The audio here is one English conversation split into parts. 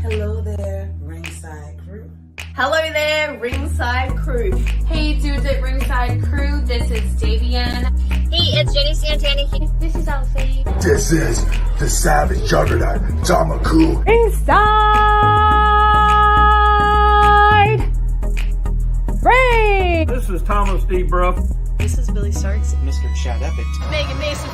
Hello there, ringside crew. Hello there, ringside crew. Hey dudes at ringside crew, this is Davian. Hey, it's Jenny Santana here. This is Alfie. This is the Savage Juggernaut, Tamaku. Ringside Ring! This is Thomas D. Bruff. This is Billy Starks. Mr. Chad Epic. Megan Mason.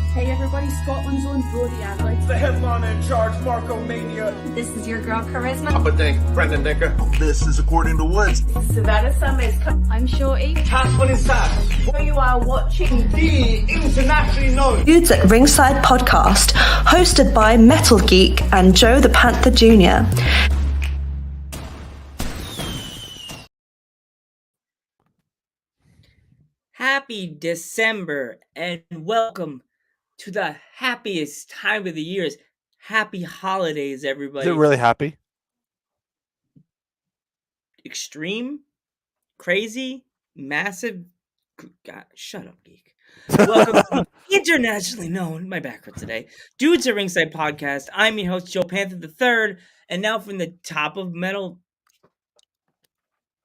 Hey everybody, Scotland's own Brody Adler. The headliner in charge, Marco Mania. This is your girl Charisma. Papa Dink, Brendan Dicker. This is According to Woods. Savannah Summers. I'm Shorty. Tasman is sad. You are watching The internationally known Dudes at Ringside podcast, hosted by Metal Geek and Joe the Panther Jr. Happy December and welcome to the happiest time of the year. Happy holidays, everybody. Is it really happy? Extreme, crazy, massive. God, shut up, geek. Welcome to the internationally known, my background today, Dudes at Ringside podcast. I'm your host, Joe Panther III, and now from the top of Metal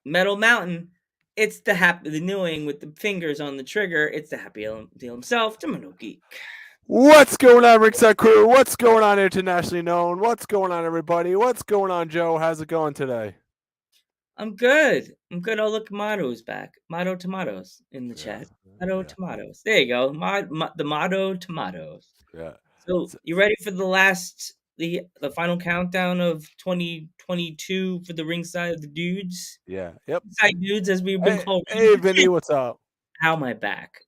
Mountain, it's the newing with the fingers on the trigger. It's the happy deal himself, Domino Geek. What's going on, Ringside Crew? What's going on, internationally known? What's going on, everybody? What's going on, Joe? How's it going today? I'm good. Oh, look, Motto's back. Motto Tomatoes in the chat. Motto Tomatoes. There you go. The Motto Tomatoes. Yeah. So, you ready for the final countdown of 2022 for the Ringside of the Dudes? Yeah. Yep. Ringside Dudes, as we've been called. Hey, Vinny, what's up? How am I back?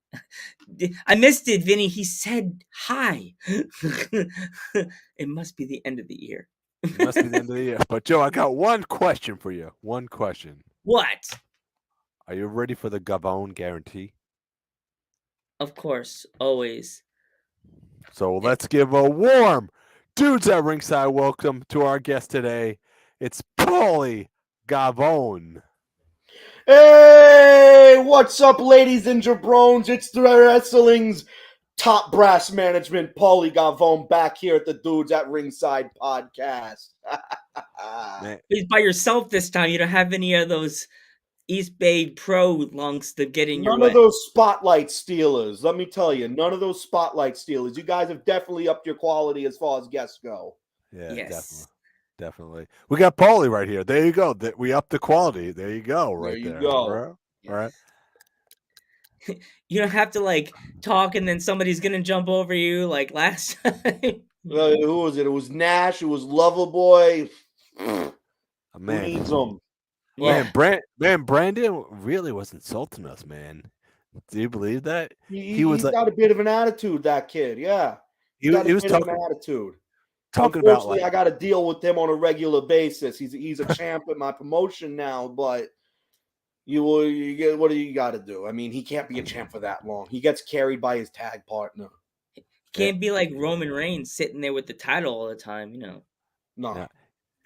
I missed it, Vinny. He said hi. It must be the end of the year. It must be the end of the year. But, Joe, I got one question for you. One question. What? Are you ready for the gavone guarantee? Of course. Always. So let's give a warm Dudes at Ringside welcome to our guest today. It's Paulie Gavone. Hey, what's up, ladies and jabrones? It's the wrestling's top brass management, Paulie Gavone, back here at the Dudes at Ringside podcast. He's by yourself this time. You don't have any of those East Bay pro lunks to get in your way. None of those spotlight stealers. Let me tell you, none of those spotlight stealers. You guys have definitely upped your quality as far as guests go. Yeah, yes. Definitely. We got Paulie right here. There you go. We upped the quality. There you go. Right there. There you go. All right. You don't have to talk and then somebody's gonna jump over you like last time. Who was it? It was Nash. It was Loverboy. Man. Who needs them? Yeah. Man, Brandon really was insulting us, man. Do you believe that? He's got a bit of an attitude, that kid. Yeah. He was talking an attitude. Talking about I got to deal with him on a regular basis. He's a champ at my promotion now, but you get what do you got to do? I mean, he can't be a champ for that long. He gets carried by his tag partner. Can't be like Roman Reigns sitting there with the title all the time, No. Yeah.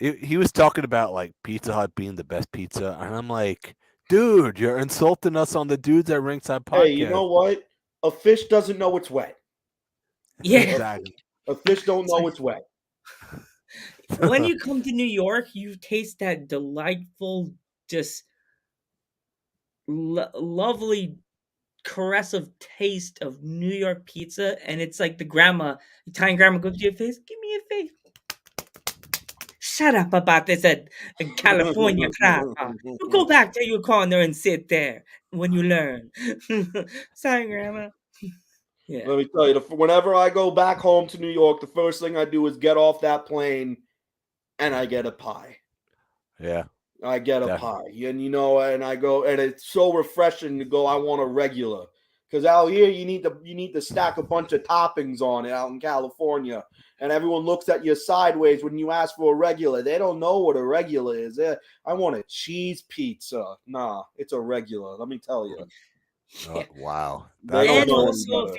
He was talking about Pizza Hut being the best pizza, and I'm like, dude, you're insulting us on the Dudes at Ringside podcast. Hey, you know what? A fish doesn't know it's wet. Yeah, exactly. A fish don't know it's wet. When you come to New York, you taste that delightful, just lovely, caressive taste of New York pizza, and it's like the Italian grandma goes to your face, give me a face. Shut up about this at California crap. You go back to your corner and sit there when you learn. Sorry, Grandma. Yeah. Let me tell you, whenever I go back home to New York, the first thing I do is get off that plane and I get a pie. Yeah. I get a pie. And and I go, and it's so refreshing to go, I want a regular. Because out here you need to stack a bunch of toppings on it out in California. And everyone looks at you sideways when you ask for a regular. They don't know what a regular is. I want a cheese pizza. Nah, it's a regular. Let me tell you. Oh, wow. And also,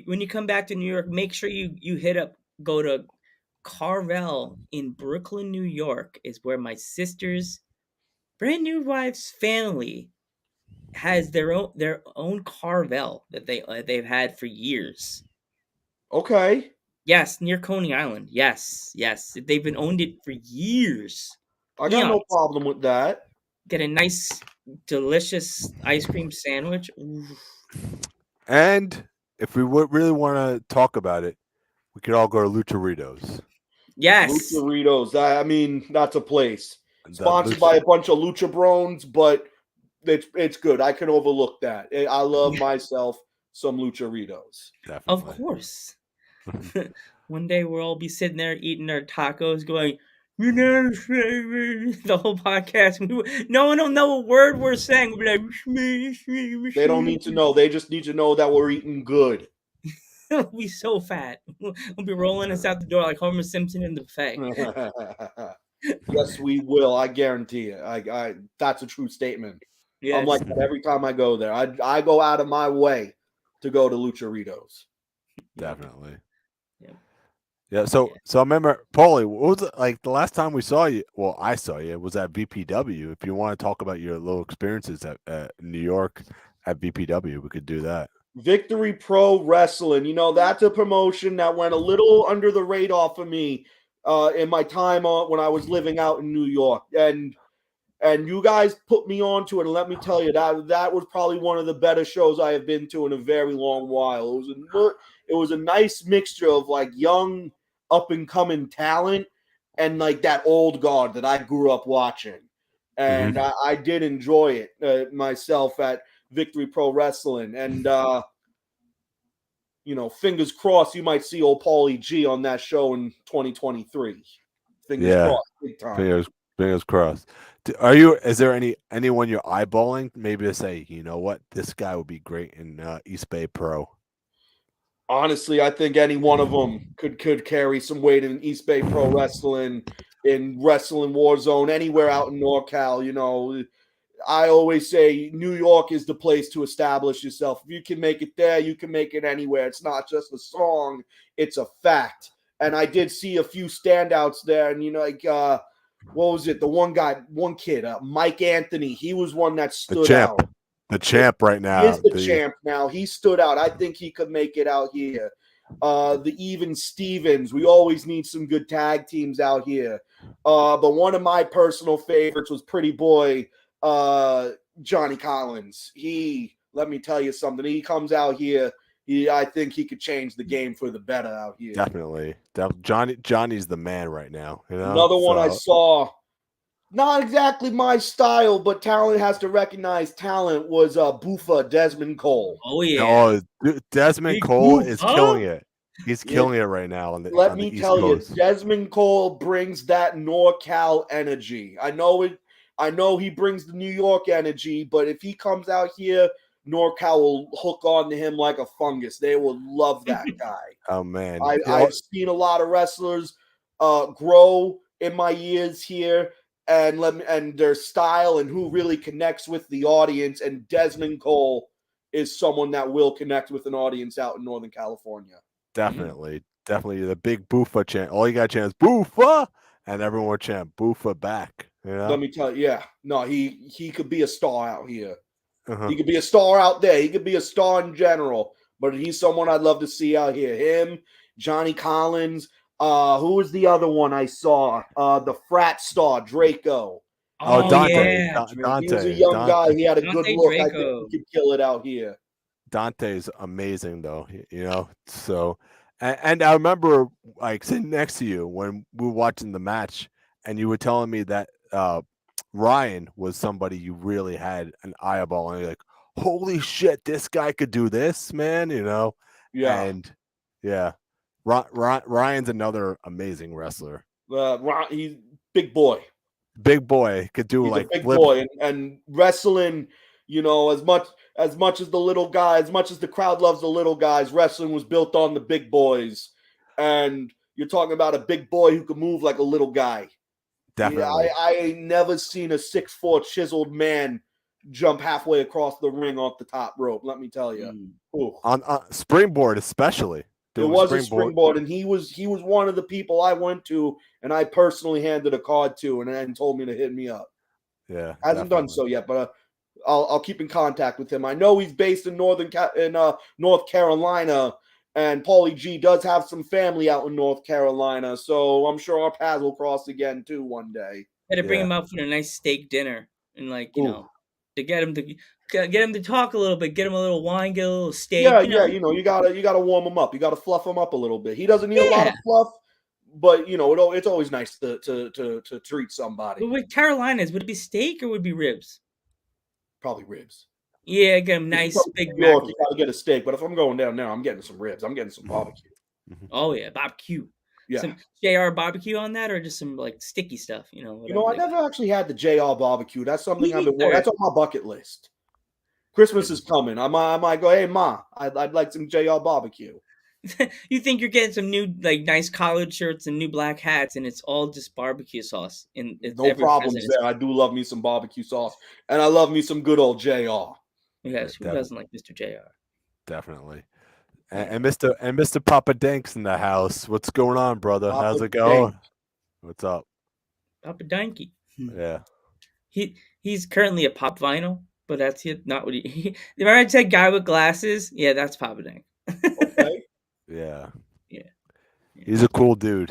when you come back to New York, make sure you go to Carvel in Brooklyn, New York, is where my sister's brand new wife's family has their own Carvel that they've had for years. Okay. Yes, near Coney Island. Yes. They've been owned it for years. I got no Eons. problem with that. Get a nice, delicious ice cream sandwich. Ooh. And if we would really want to talk about it, we could all go to Lucharitos. Yes. Lucharitos. I mean, that's a place. The Sponsored by a bunch of Lucha Brones, but it's good. I can overlook that. I love myself some Lucharitos. Definitely. Of course. One day we'll all be sitting there eating our tacos going, the whole podcast. No one will know a word we're saying. We'll be like, they don't need to know. They just need to know that we're eating good. We'll be so fat. We'll be rolling us out the door like Homer Simpson in the buffet. Yes, we will. I guarantee it. I that's a true statement. Yes. I'm like that every time I go there. I go out of my way to go to Lucharitos. Definitely. Yeah. Yeah. So I remember, Paulie, what was it like the last time we saw you? Well, I saw you. It was at VPW. If you want to talk about your little experiences at New York at VPW, we could do that. Victory Pro Wrestling. You know, that's a promotion that went a little under the radar for me in my time when I was living out in New York. And you guys put me onto it, and let me tell you, that was probably one of the better shows I have been to in a very long while. It was a nice mixture of like young, up and coming talent and like that old guard that I grew up watching. And I did enjoy it myself at Victory Pro Wrestling. And you know, fingers crossed you might see old Paulie G on that show in 2023. Fingers crossed, big time. Fingers crossed. Is there anyone you're eyeballing? Maybe to say, you know what, this guy would be great in East Bay Pro. Honestly, I think any one of them could carry some weight in East Bay Pro Wrestling, in Wrestling Warzone, anywhere out in NorCal. You know, I always say New York is the place to establish yourself. If you can make it there, you can make it anywhere. It's not just a song; it's a fact. And I did see a few standouts there, and you know, like what was it? The one kid, Mike Anthony. He was one that stood out. The champ right now. He is the champ now. He stood out. I think he could make it out here. The Even Stevens. We always need some good tag teams out here. But one of my personal favorites was Pretty Boy Johnny Collins. Let me tell you something. He comes out here. I think he could change the game for the better out here. Definitely. Johnny's the man right now. You know? Another one I saw, not exactly my style, but talent has to recognize talent, was Buffa Desmond Cole. Oh, yeah. Oh, Desmond Cole is killing it. He's killing it right now. Let me tell you, Desmond Cole brings that NorCal energy. I know he brings the New York energy, but if he comes out here, NorCal will hook on to him like a fungus. They will love that guy. Oh, man. I've seen a lot of wrestlers grow in my years here, and their style and who really connects with the audience. And Desmond Cole is someone that will connect with an audience out in Northern California. Definitely. The big Buffa chant. All you got to chant is Buffa, and everyone will chant Buffa back. You know? Let me tell you, he could be a star out here. He could be a star out there. He could be a star in general, but he's someone I'd love to see out here. Him, Johnny Collins. Who was the other one I saw? The frat star, Draco. Oh, Dante. Yeah. Dante. He was a young guy. He had a Dante good look. Draco. I think he could kill it out here. Dante's amazing, though. You know, so and I remember like sitting next to you when we were watching the match, and you were telling me that Ryan was somebody you really had an eyeball, and you're like, holy shit, this guy could do this, man. You know, and Ryan's another amazing wrestler. He's big boy. Big boy could do He's like a big boy, and wrestling. You know, as much as the little guy, as much as the crowd loves the little guys, wrestling was built on the big boys. And you're talking about a big boy who can move like a little guy. Definitely. Yeah, I ain't never seen a 6'4" chiseled man jump halfway across the ring off the top rope. Let me tell you, on springboard especially. It was a springboard, and he was one of the people I went to, and I personally handed a card to, and told me to hit me up. Yeah, hasn't done so yet, but I'll keep in contact with him. I know he's based in North Carolina, And Paulie G does have some family out in North Carolina, so I'm sure our paths will cross again too one day. Gotta bring Yeah. him out for a nice steak dinner and Ooh. to get him to talk a little bit, get him a little wine, get a little steak. Yeah, you gotta warm him up. You gotta fluff him up a little bit. He doesn't need a lot of fluff, but it's always nice to treat somebody. But with Carolinas, would it be steak or would it be ribs? Probably ribs. Yeah, get him nice big New York, mac. you gotta get a steak, but if I'm going down there, I'm getting some ribs. I'm getting some barbecue. Oh yeah, barbecue. Yeah. Some JR barbecue on that, or just some like sticky stuff, I never actually had the JR barbecue. That's something Me that's on my bucket list. Christmas is coming. I might go, hey Ma, I'd like some JR barbecue. You think you're getting some new like nice collared shirts and new black hats, and it's all just barbecue sauce. No problems there. I do love me some barbecue sauce, and I love me some good old JR. Yes, who doesn't like Mr. JR? Definitely. And Mr. Papa Danks in the house. What's going on, brother? Papa How's it going? Dank. What's up? Papa Danky. Yeah. He's currently a pop vinyl, but that's not what he. Remember I said guy with glasses? Yeah, that's Papa Dank. Okay. Yeah. Yeah. He's a cool dude,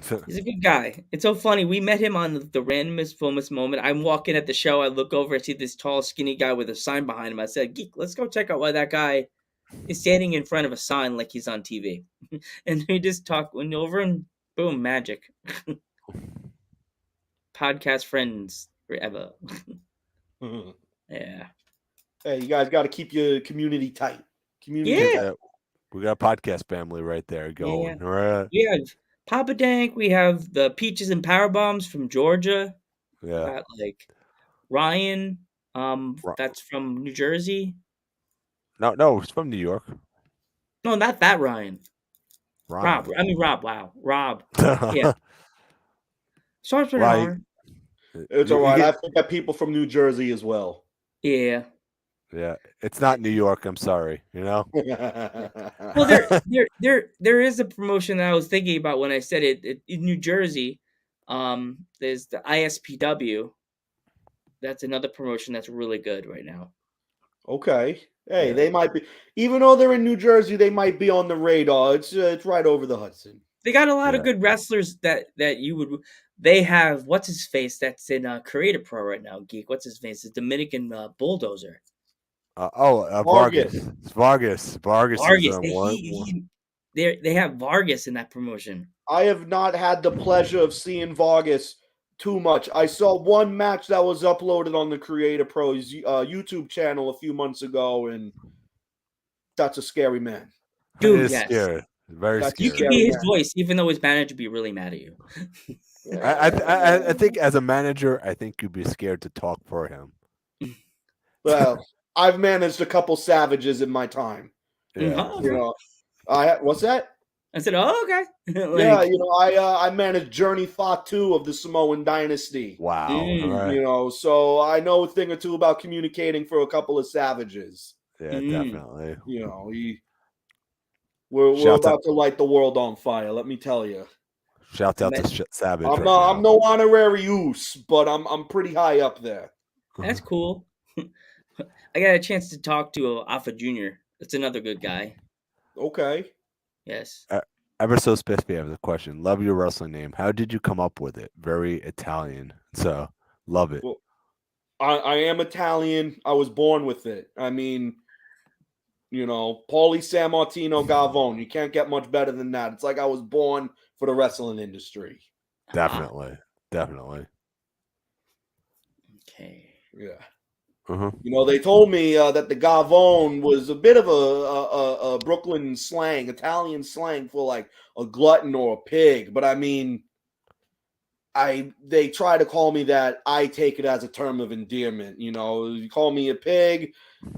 He's a good guy. It's so funny. We met him on the randomest, fullest moment. I'm walking at the show. I look over. I see this tall, skinny guy with a sign behind him. I said, "Geek, let's go check out why that guy is standing in front of a sign like he's on TV." And we just went over, and boom, magic. Podcast friends forever. Yeah. Hey, you guys got to keep your community tight. Tight. We got a podcast family right there going. Yeah. All right. We have Papa Dank. We have the Peaches and Power Bombs from Georgia. Yeah. Got like Ryan. That's from New Jersey. No, it's from New York. No, not that Ryan. Rob. Wow. Rob. Yeah. Starts with an R. It's all right. I think that people from New Jersey as well. Yeah. Yeah. It's not New York. I'm sorry. Well, there is a promotion that I was thinking about when I said it in New Jersey. There's the ISPW. That's another promotion that's really good right now. Okay. Hey, they might be, even though they're in New Jersey, they might be on the radar. It's right over the Hudson. They got a lot of good wrestlers that you would. They have what's his face that's in Creative Pro right now. Geek, what's his face? The Dominican bulldozer. Vargas. Vargas. They have Vargas in that promotion. I have not had the pleasure of seeing Vargas too much. I saw one match that was uploaded on the Creative Pros YouTube channel a few months ago, and that's a scary man. Dude, yes. Scary. Very scary. You can be his voice, even though his manager would be really mad at you. I think as a manager, I think you'd be scared to talk for him. Well, I've managed a couple savages in my time. Yeah. What's that? I said, "Oh, okay." I managed Journey Fatu of the Samoan Dynasty. Wow. Right. So I know a thing or two about communicating for a couple of savages. Yeah, definitely. We're about to light the world on fire. Let me tell you. Shout out to Savage. I'm no honorary use, but I'm pretty high up there. That's cool. I got a chance to talk to Alpha Jr. That's another good guy. Okay. Yes. Ever so spiffy, I have a question. Love your wrestling name. How did you come up with it? Very Italian. So love it. Well, I am Italian. I was born with it. I mean, Paulie Sammartino Gavone. You can't get much better than that. It's like I was born for the wrestling industry. Definitely. Okay. Yeah. Uh-huh. They told me that the gavone was a bit of a Brooklyn slang, Italian slang for like a glutton or a pig. But I mean, they try to call me that. I take it as a term of endearment. You call me a pig,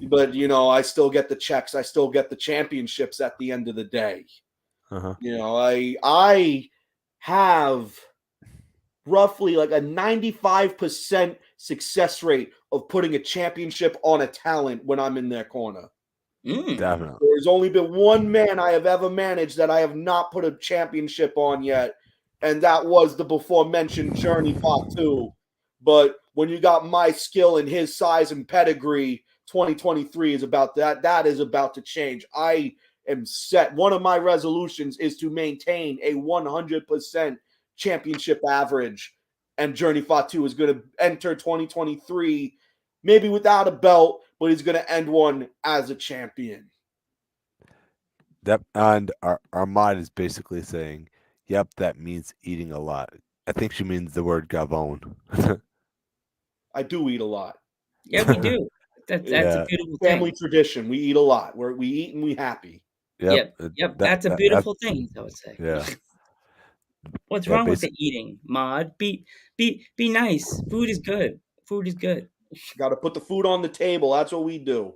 but I still get the checks. I still get the championships at the end of the day. Uh-huh. I have roughly like a 95% success rate of putting a championship on a talent when I'm in their corner. Definitely. There's only been one man I have ever managed that I have not put a championship on yet, and that was the before mentioned Journey Fatu. But when you got my skill and his size and pedigree, 2023 is about that. That is about to change. I am set. One of my resolutions is to maintain a 100% championship average. And Journey Fatu is going to enter 2023 maybe without a belt, but he's going to end one as a champion. That and our mod is basically saying, "Yep, that means eating a lot." I think she means the word gavone. I do eat a lot. Yeah, we do. That's a beautiful family thing. tradition. We eat a lot. We eat and we happy. Yep. That's a beautiful thing, I would say. Yeah. What's wrong with the eating, Mod? Be nice. Food is good. Food is good. Got to put the food on the table. That's what we do.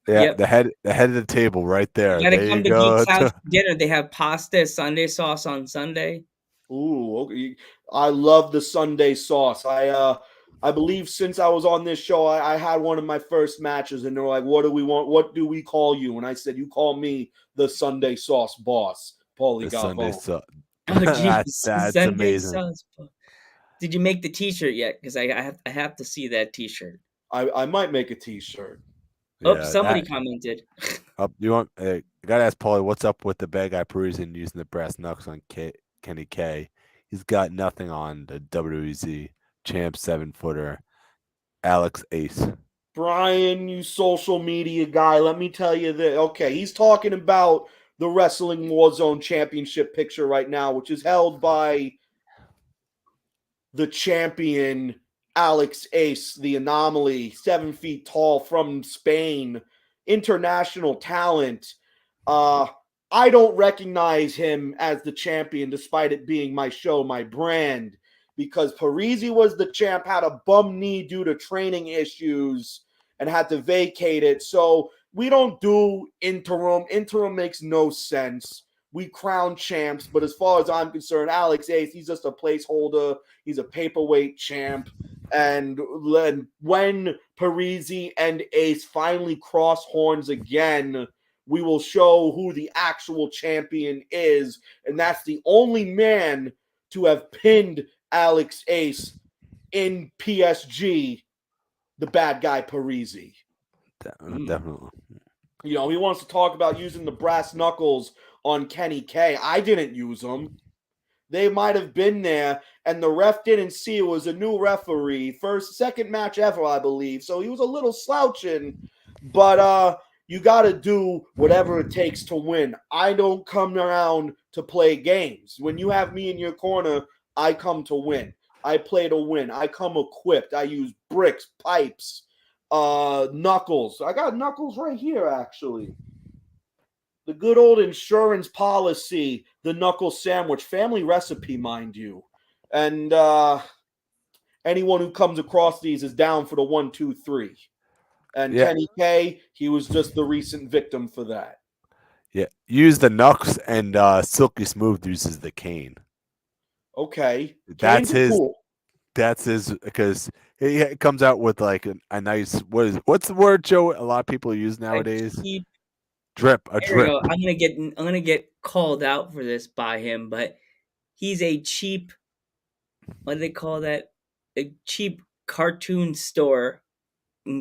Yeah, Yep. the head of the table right there. You gotta There come you to go. Geek's house for dinner. They have pasta, Sunday sauce on Sunday. Ooh, okay. I love the Sunday sauce. I believe since I was on this show, I had one of my first matches, and they're like, "What do we want? What do we call you?" And I said, "You call me the Sunday sauce boss, Paulie Sunday gavone." sauce. Oh, jeez. That's Sunday amazing. sauce. Did you make the T-shirt yet? Because I have to see that T-shirt. I might make a T-shirt. Oh, somebody commented. You want? I gotta ask Paulie, what's up with the bad guy Parisian using the brass knucks on Kenny K? He's got nothing on the WEZ champ 7-footer, Alex Ace. Brian, you social media guy, let me tell you this. Okay, he's talking about the Wrestling Warzone Championship picture right now, which is held by the champion Alex Ace, the anomaly, 7 feet tall from Spain, international talent. I don't recognize him as the champion, despite it being my show, my brand, because Parisi was the champ, had a bum knee due to training issues and had to vacate it. So we don't do interim. Interim makes no sense. We crown champs, but as far as I'm concerned, Alex Ace, he's just a placeholder. He's a paperweight champ. And when Parisi and Ace finally cross horns again, we will show who the actual champion is. And that's the only man to have pinned Alex Ace in PSG, the bad guy Parisi. Definitely. You know, he wants to talk about using the brass knuckles on Kenny K. I didn't use them. They might have been there, and the ref didn't see it was a new referee. Second match ever, I believe. So he was a little slouching, but you got to do whatever it takes to win. I don't come around to play games. When you have me in your corner, I come to win. I play to win. I come equipped. I use bricks, pipes, knuckles. I got knuckles right here, actually. The good old insurance policy, the knuckle sandwich, family recipe, mind you. And anyone who comes across these is down for the 1, 2, 3. And Kenny K, he was just the recent victim for that. Yeah, use the knucks, and Silky Smooth uses the cane. Okay, that's Canes his. Cool. That's his, because he comes out with like a nice. What's the word, Joe? A lot of people use nowadays. Drip. A drip. I'm gonna get called out for this by him, but he's a cheap. What do they call that? A cheap cartoon store,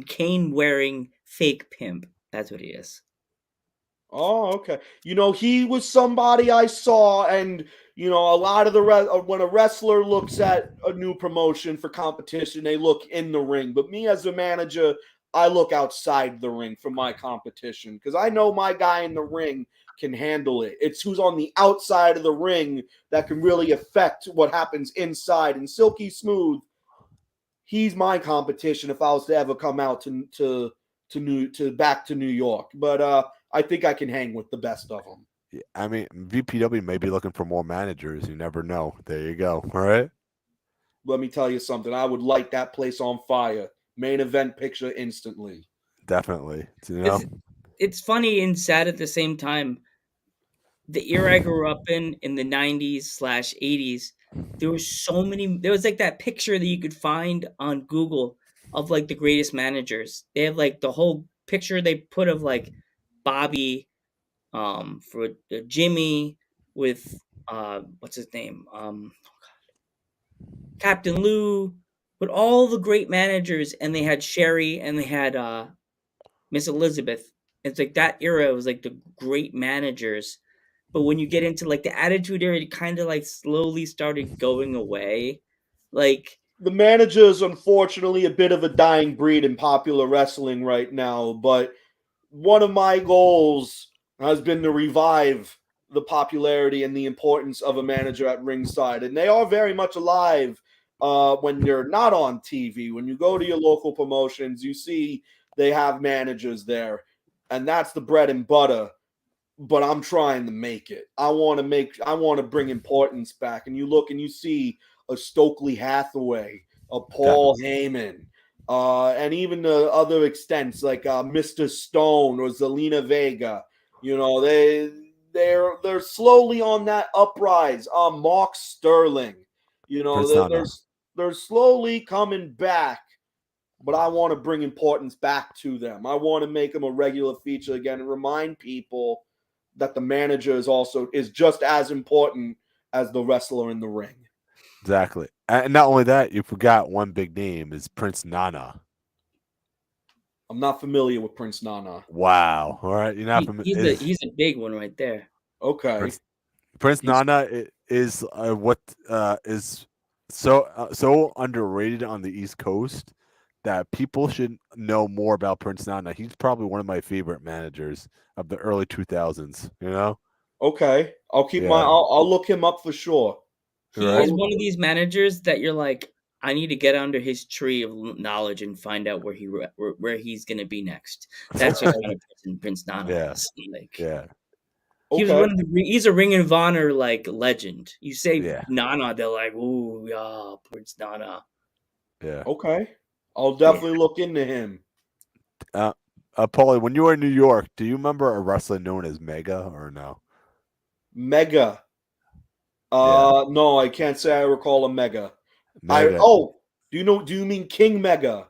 cane wearing fake pimp. That's what he is. Oh, okay. You know, he was somebody I saw, and you know, a lot of when a wrestler looks at a new promotion for competition, they look in the ring. But me as a manager, I look outside the ring for my competition because I know my guy in the ring can handle it. It's who's on the outside of the ring that can really affect what happens inside. And Silky Smooth, he's my competition if I was to ever come out to back to New York. But I think I can hang with the best of them. Yeah, I mean, VPW may be looking for more managers. You never know. There you go. All right. Let me tell you something. I would light that place on fire. Main event picture instantly. Definitely. You know? It's funny and sad at the same time. The era I grew up in the 90s/80s, there were so many. There was like that picture that you could find on Google of like the greatest managers. They have like the whole picture they put of like Bobby, for Jimmy with what's his name, Captain Lou, with all the great managers, and they had Sherry and they had Miss Elizabeth, It's like that era was like the great managers. But when you get into like the Attitude Era, it kind of like slowly started going away. Like The manager is unfortunately a bit of a dying breed in popular wrestling right now, but one of my goals has been to revive the popularity and the importance of a manager at ringside. And they are very much alive when they're not on TV. When you go to your local promotions, you see they have managers there, and that's the bread and butter. But I'm trying to make it. I want to bring importance back. And you look and you see a Stokely Hathaway, a Paul Heyman, and even the other extents like Mr. Stone or Zelina Vega. You know, they're slowly on that uprise. Mark Sterling, you know, they're slowly coming back. But I want to bring importance back to them. I want to make them a regular feature again and remind people that the manager is just as important as the wrestler in the ring. Exactly. And not only that, you forgot one big name is Prince Nana. I'm not familiar with Prince Nana. Wow. All right. You're not familiar. He's a big one right there. Okay. Prince Nana is what is so underrated on the East Coast that people should know more about Prince Nana. He's probably one of my favorite managers of the early 2000s, you know? Okay. I'll look him up for sure. He is one of these managers that you're like, I need to get under his tree of knowledge and find out where he's going to be next. That's what kind of person Prince Nana is. Like, he's a Ring of Honor like legend. You say Nana, they're like, ooh, yeah, Prince Nana. Yeah. Okay. I'll definitely look into him. Paulie, when you were in New York, do you remember a wrestler known as Mega or no? Mega. No, I can't say I recall a Mega. Do you mean King Mega?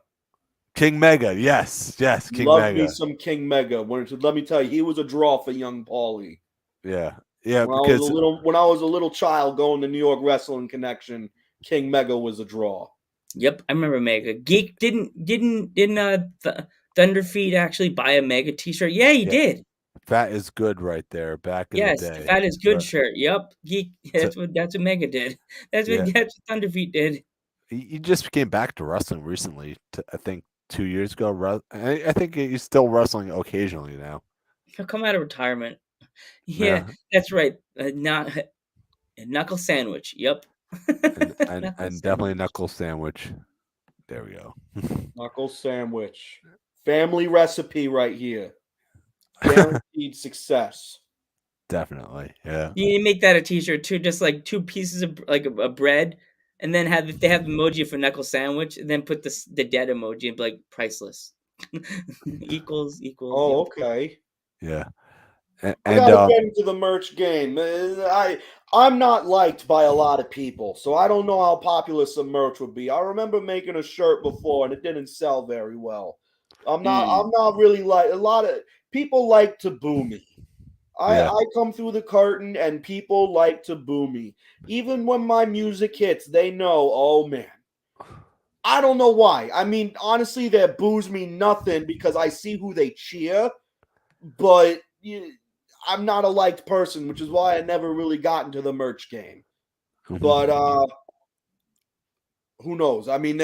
King Mega, yes, King Love Mega. me some King Mega. Let me tell you, he was a draw for young Paulie. Yeah. When I was a little child going to New York Wrestling Connection, King Mega was a draw. Yep, I remember Mega. Geek didn't Thunderfeet actually buy a Mega T-shirt? Yeah, he did. Fat is good right there. Back in the day. Fat is good shirt. Yep, Geek. That's what Mega did. That's what Thunderfeet did. He just came back to wrestling recently. I think 2 years ago. I think he's still wrestling occasionally now. He'll come out of retirement. Yeah. That's right. Not a knuckle sandwich. Yep. and definitely a knuckle sandwich. There we go. Knuckle sandwich. Family recipe right here. Guaranteed success. Definitely. Yeah. You make that a T-shirt too, just like 2 pieces of like a bread, and then they have the emoji for knuckle sandwich, and then put the dead emoji and be like priceless. equals. Oh, okay. Yeah. I gotta get into the merch game. I'm not liked by a lot of people, so I don't know how popular some merch would be. I remember making a shirt before and it didn't sell very well. I'm not really like a lot of people like to boo me. I come through the curtain and people like to boo me. Even when my music hits, they know, oh man. I don't know why. I mean, honestly, that boos me nothing because I see who they cheer, but I'm not a liked person, which is why I never really got into the merch game. But who knows? I mean,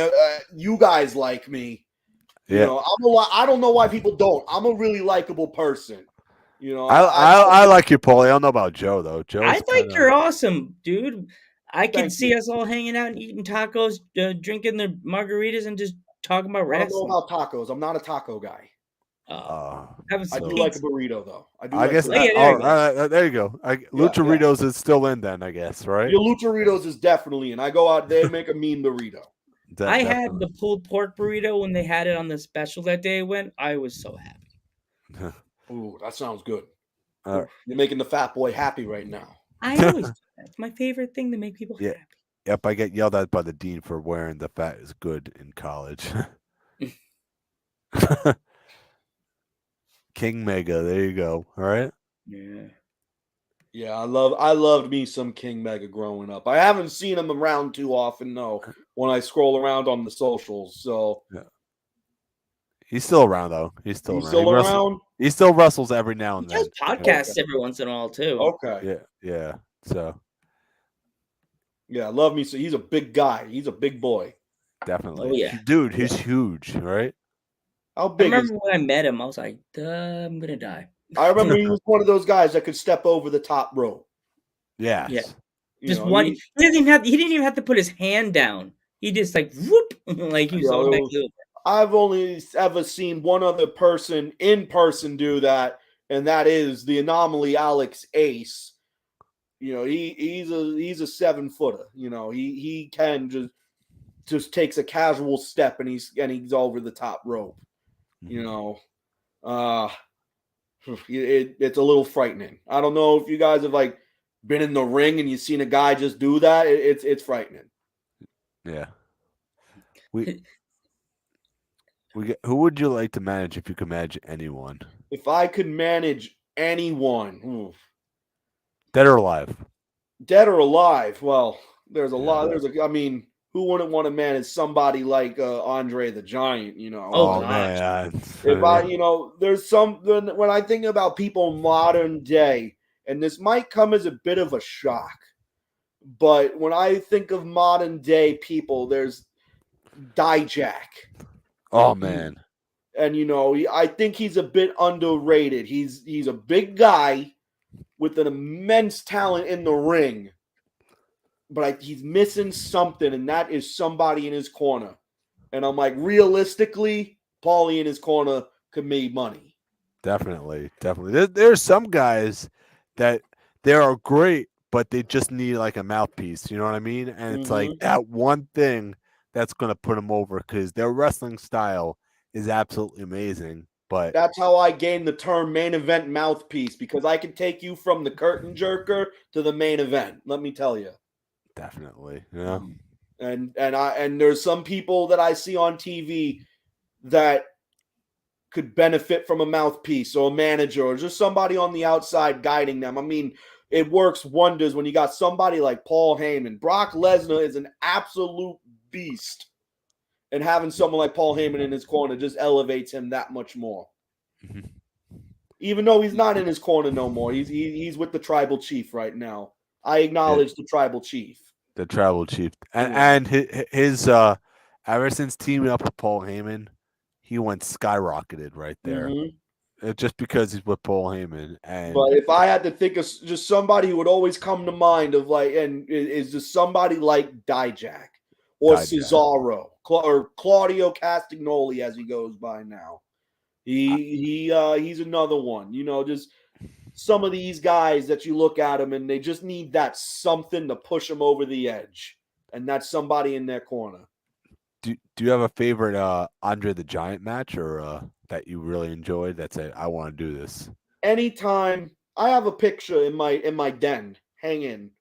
you guys like me. You know, I don't know why people don't. I'm a really likable person. You know, I like you, Paulie. I don't know about Joe though. I think you're awesome, dude. I can see us all hanging out and eating tacos, drinking the margaritas, and just talking about wrestling. I don't know about tacos. I'm not a taco guy. I do like a burrito though. I guess. There you go. Lucharitos is still in then, I guess, right? Your Lucharitos is definitely in. I go out there and make a mean burrito. I had the pulled pork burrito when they had it on the special that day. I was so happy. Ooh, that sounds good. You're making the fat boy happy right now. I always do that. It's my favorite thing to make people happy. Yep, I get yelled at by the dean for wearing the fat is good in college. King Mega, there you go. All right. Yeah, I loved me some King Mega growing up. I haven't seen him around too often though. When I scroll around on the socials, so He's still around though. He's still He's around. still around. He still wrestles every now He and does then. podcasts every once in a while too. Okay. Yeah. So Yeah, love me. So he's a big guy. He's a big boy. definitely. Oh, yeah. Dude, he's huge, right? How I big is remember when I met him, I was like, I'm gonna die. I remember he was one of those guys that could step over the top rope. Yes. Yeah. You Just know, one. He didn't even have to put his hand down. He just like whoop, like he was automatically over. I've only ever seen one other person in person do that, and that is the Anomaly Alex Ace. You know, he's a 7-footer. You know, he can just takes a casual step and he's over the top rope. You know, it's a little frightening. I don't know if you guys have like been in the ring and you've seen a guy just do that. It's frightening. Yeah. Who would you like to manage if you could manage anyone? If I could manage anyone, Dead or alive? Dead or alive? Well, there's a lot. I mean, who wouldn't want to manage somebody like Andre the Giant? You know. Oh, man. If I, there's when I think about people modern day, and this might come as a bit of a shock, but when I think of modern day people, there's Dijak. Oh man. And I think he's a bit underrated. He's a big guy with an immense talent in the ring, but he's missing something, and that is somebody in his corner. And I'm like, realistically, Paulie in his corner could make money. Definitely. There's some guys that they are great, but they just need like a mouthpiece. You know what I mean? And it's like that one thing that's going to put them over because their wrestling style is absolutely amazing. But that's how I gained the term main event mouthpiece, because I can take you from the curtain jerker to the main event. Let me tell you. Definitely. Yeah. And there's some people that I see on TV that could benefit from a mouthpiece or a manager or just somebody on the outside guiding them. I mean, it works wonders when you got somebody like Paul Heyman. Brock Lesnar is an absolute beast. And having someone like Paul Heyman in his corner just elevates him that much more. Mm-hmm. Even though he's not in his corner no more. He's with the tribal chief right now. I acknowledge the tribal chief. The tribal chief. And his ever since teaming up with Paul Heyman, he went skyrocketed right there. Just because he's with Paul Heyman. But if I had to think of just somebody who would always come to mind of like, and is just somebody like Dijak or Cesaro or Claudio Castagnoli as he goes by now. He's another one. Just some of these guys that you look at them and they just need that something to push them over the edge, and that's somebody in their corner. Do you have a favorite Andre the Giant match or that you really enjoyed that said I want to do this? Anytime I have a picture in my den hanging,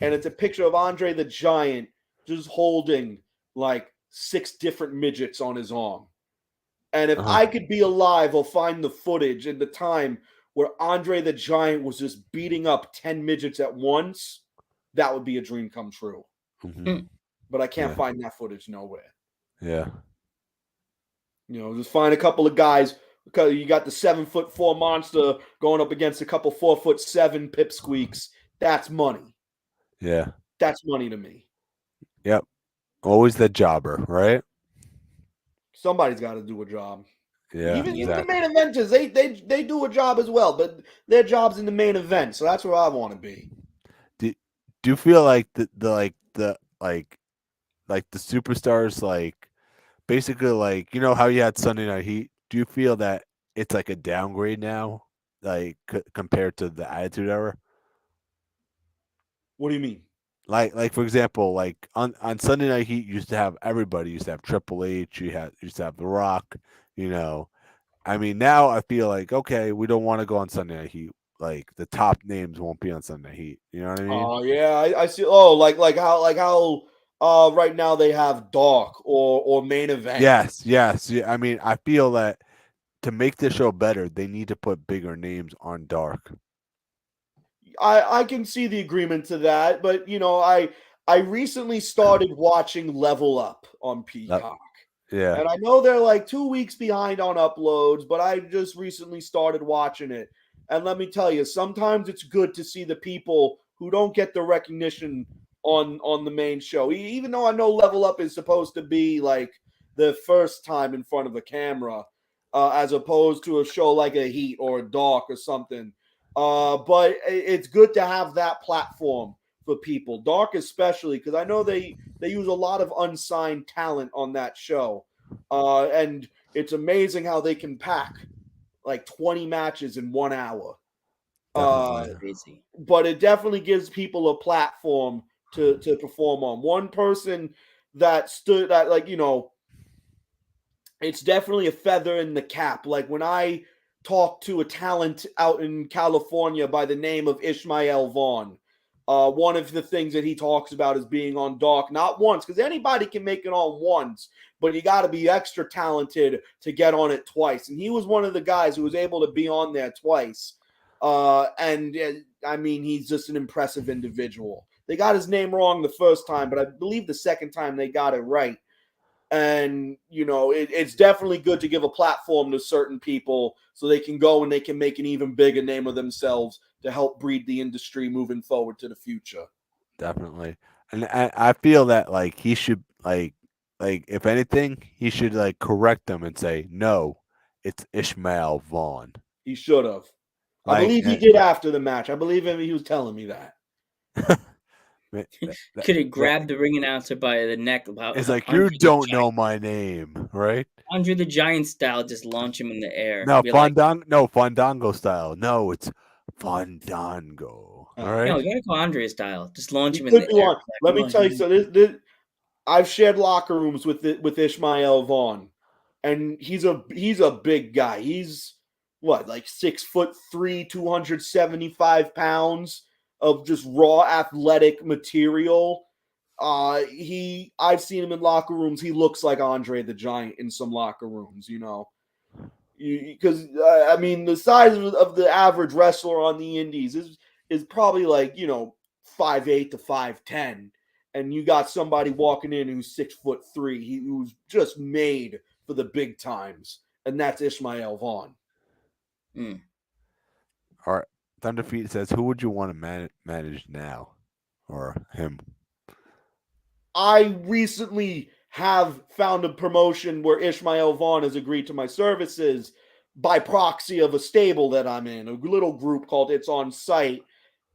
and it's a picture of Andre the Giant just holding like 6 different midgets on his arm. And if I could be alive, I'll find the footage in the time where Andre the Giant was just beating up 10 midgets at once. That would be a dream come true. But I can't find that footage nowhere. Yeah. Just find a couple of guys, because you got the 7'4" monster going up against a couple 4'7" pipsqueaks. That's money. Yeah. That's money to me. Yep. Always the jobber, right? Somebody's got to do a job. Yeah. Even the main eventers, they do a job as well, but their job's in the main event, so that's where I want to be. Do you feel like the superstars, like basically like how you had Sunday Night Heat? Do you feel that it's like a downgrade now, like compared to the Attitude Era? What do you mean? Like for example, like on Sunday Night Heat, you used to have everybody. You used to have Triple H. You used to have The Rock. I mean, now I feel like okay, we don't want to go on Sunday Night Heat. Like the top names won't be on Sunday Night Heat. You know what I mean? Oh yeah, I see. Oh, like how right now they have Dark or Main Event. Yes. Yeah, I mean, I feel that to make the show better, they need to put bigger names on Dark. I can see the agreement to that, but I recently started watching Level Up on Peacock. Yeah. And I know they're like 2 weeks behind on uploads, but I just recently started watching it. And let me tell you, sometimes it's good to see the people who don't get the recognition on the main show. Even though I know Level Up is supposed to be like the first time in front of the camera, as opposed to a show like a Heat or a Dark or something. But it's good to have that platform for people. Dark especially, because I know they use a lot of unsigned talent on that show. And it's amazing how they can pack like 20 matches in 1 hour. Definitely. Crazy. But it definitely gives people a platform to perform on. One person that stood that, like, you know, it's definitely a feather in the cap. Like when I talked to a talent out in California by the name of Ishmael Vaughn, one of the things that he talks about is being on Dark, not once, because anybody can make it on once, but you got to be extra talented to get on it twice. And he was one of the guys who was able to be on there twice. I mean, he's just an impressive individual. They got his name wrong the first time, but I believe the second time they got it right. And, you know, it's definitely good to give a platform to certain people so they can go and they can make an even bigger name of themselves to help breed the industry moving forward to the future. Definitely. And I feel that like he should like if anything, he should like correct them and say, no, it's Ishmael Vaughn. He should have. I Like believe he did after the match. I believe him. He was telling me that. Could have grabbed the ring announcer by the neck. It's like, you don't know my name, right? Andre the Giant style, just launch him in the air. No, Fandango. Fandango style. No, it's Fandango. All right. No, you gotta go Andre style. Just launch him in Could the do air. on. Let me tell you. So this, I've shared locker rooms with Ishmael Vaughn, and he's a big guy. He's what, like 6'3", 275 pounds of just raw athletic material. I've seen him in locker rooms. He looks like Andre the Giant in some locker rooms, you know, because I mean the size of the average wrestler on the indies is probably like, you know, 5'8" to 5'10", and you got somebody walking in who's 6'3", who's just made for the big times, and that's Ishmael Vaughn. All right. Thunderfeet says, who would you want to manage now, or him? I recently have found a promotion where Ishmael Vaughn has agreed to my services by proxy of a stable that I'm in, a little group called It's On Site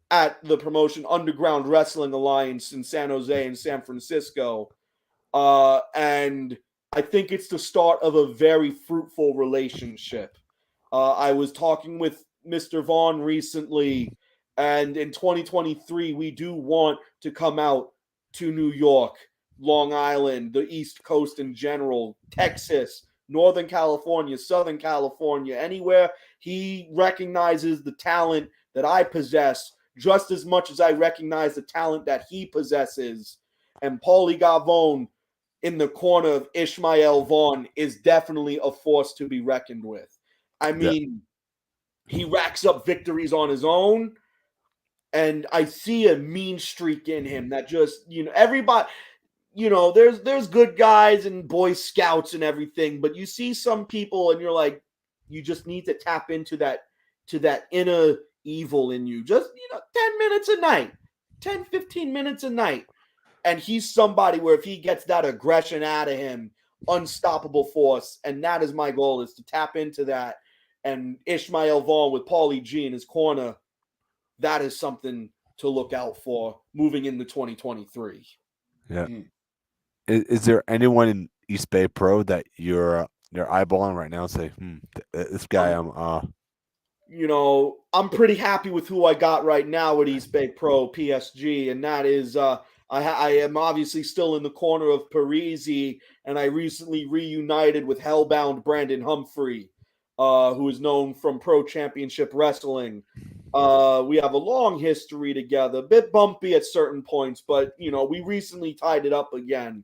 at the promotion Underground Wrestling Alliance in San Jose and San Francisco. And I think it's the start of a very fruitful relationship. I was talking with Mr. Vaughn recently, and in 2023, we do want to come out to New York, Long Island, the East Coast in general, Texas, Northern California, Southern California, anywhere he recognizes the talent that I possess just as much as I recognize the talent that he possesses. And Paulie Gavone in the corner of Ishmael Vaughn is definitely a force to be reckoned with. I mean, he racks up victories on his own, and I see a mean streak in him that just, you know, everybody, you know, there's good guys and Boy Scouts and everything, but you see some people and you're like, you just need to tap into that inner evil in you. Just, you know, 10 minutes a night, 10, 15 minutes a night. And he's somebody where if he gets that aggression out of him, unstoppable force. And that is my goal, is to tap into that. And Ishmael Vaughn with Paulie G in his corner, that is something to look out for moving into 2023. Yeah. Is there anyone in East Bay Pro that you're eyeballing right now and say, this guy, you know, I'm pretty happy with who I got right now at East Bay Pro PSG, and that is I am obviously still in the corner of Parisi, and I recently reunited with Hellbound Brandon Humphrey, who is known from Pro Championship Wrestling. We have a long history together, a bit bumpy at certain points, but you know, we recently tied it up again.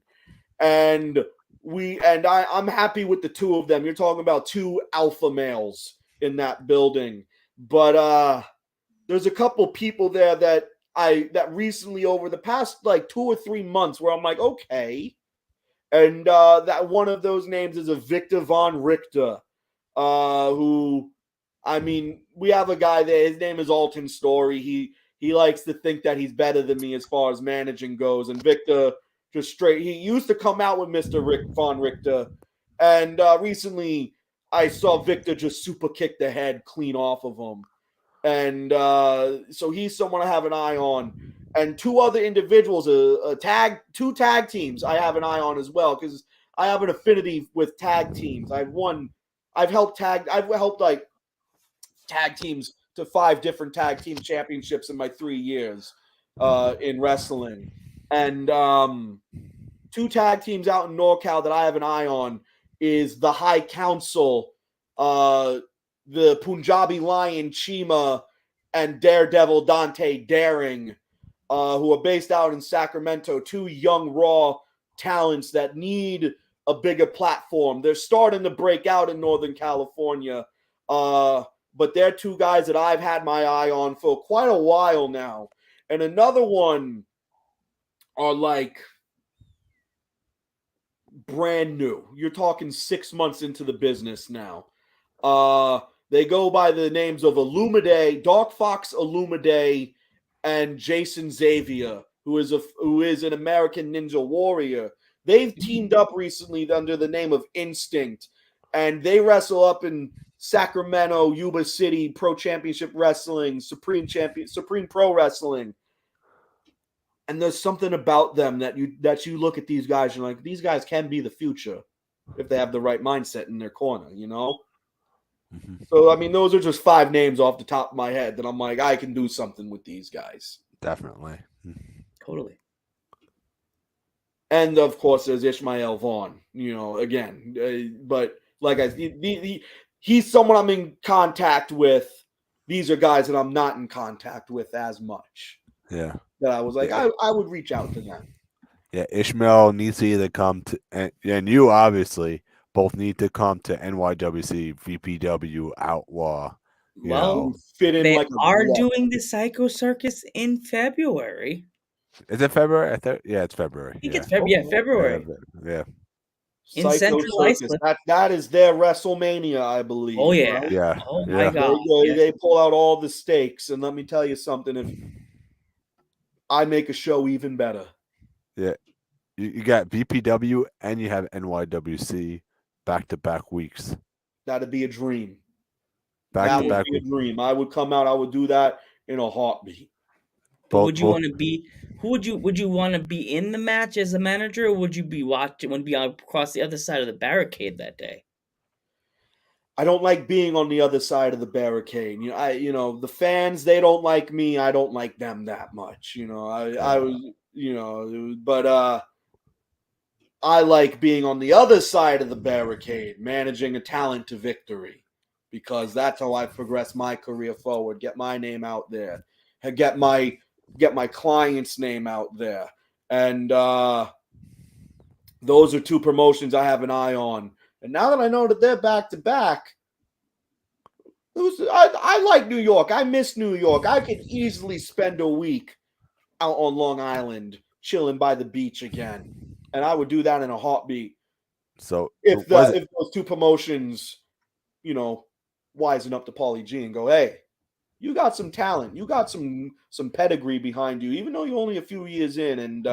And I'm happy with the two of them. You're talking about two alpha males in that building. But there's a couple people there that recently, over the past like 2 or 3 months, where I'm like, okay. And that one of those names is a Victor von Richter, who, I mean, we have a guy there. His name is Alton Story. He likes to think that he's better than me as far as managing goes. And Victor just straight. He used to come out with Mr. Von Richter, and recently I saw Victor just super kick the head clean off of him. And so he's someone I have an eye on. And two other individuals, two tag teams I have an eye on as well, because I have an affinity with tag teams. I've helped like tag teams to 5 different tag team championships in my 3 years in wrestling. And 2 tag teams out in NorCal that I have an eye on is the High Council, the Punjabi Lion Chima, and Daredevil Dante Daring, who are based out in Sacramento. 2 young, raw talents that need a bigger platform. They're starting to break out in Northern California, but they're 2 guys that I've had my eye on for quite a while now. And another one are like brand new. You're talking 6 months into the business now. They go by the names of Illumide, Dark Fox Illumide, and Jason Xavier, who is an American Ninja Warrior. They've teamed up recently under the name of Instinct, and they wrestle up in Sacramento, Yuba City, Pro Championship Wrestling, Supreme Pro Wrestling. And there's something about them that you look at these guys and you're like, these guys can be the future if they have the right mindset in their corner, you know? Mm-hmm. So, I mean, those are just 5 names off the top of my head that I'm like, I can do something with these guys. Definitely. Totally. And, of course, there's Ishmael Vaughn, you know, again. But, like he's someone I'm in contact with. These are guys that I'm not in contact with as much. Yeah. That I was like, I would reach out to them. Yeah, Ishmael needs to either come to, and you obviously both need to come to NYWC, VPW, Outlaw. Fit in they like are doing the Psycho Circus in February. Is it February? Yeah, it's February. I think it's February. Yeah. In Psycho Central Circus. Iceland. That is their WrestleMania, I believe. Oh yeah. Right? Yeah. Oh my God. They pull out all the stakes, and let me tell you something. If I make a show even better. Yeah. You got VPW and you have NYWC back-to-back weeks. That'd be a dream. Back-to-back weeks. A dream. I would come out. I would do that in a heartbeat. Would you want to be? Would you want to be in the match as a manager, or would you be watching? Want to be across the other side of the barricade that day? I don't like being on the other side of the barricade. The fans, they don't like me. I don't like them that much. I was, but I like being on the other side of the barricade, managing a talent to victory, because that's how I progress my career forward, get my name out there, get my client's name out there. And those are 2 promotions I have an eye on. And now that I know that they're back to back, I like New York. I miss New York. I could easily spend a week out on Long Island chilling by the beach again. And I would do that in a heartbeat. So if those 2 promotions, wisen up to Paulie G and go, hey, you got some talent. You got some pedigree behind you, even though you're only a few years in, and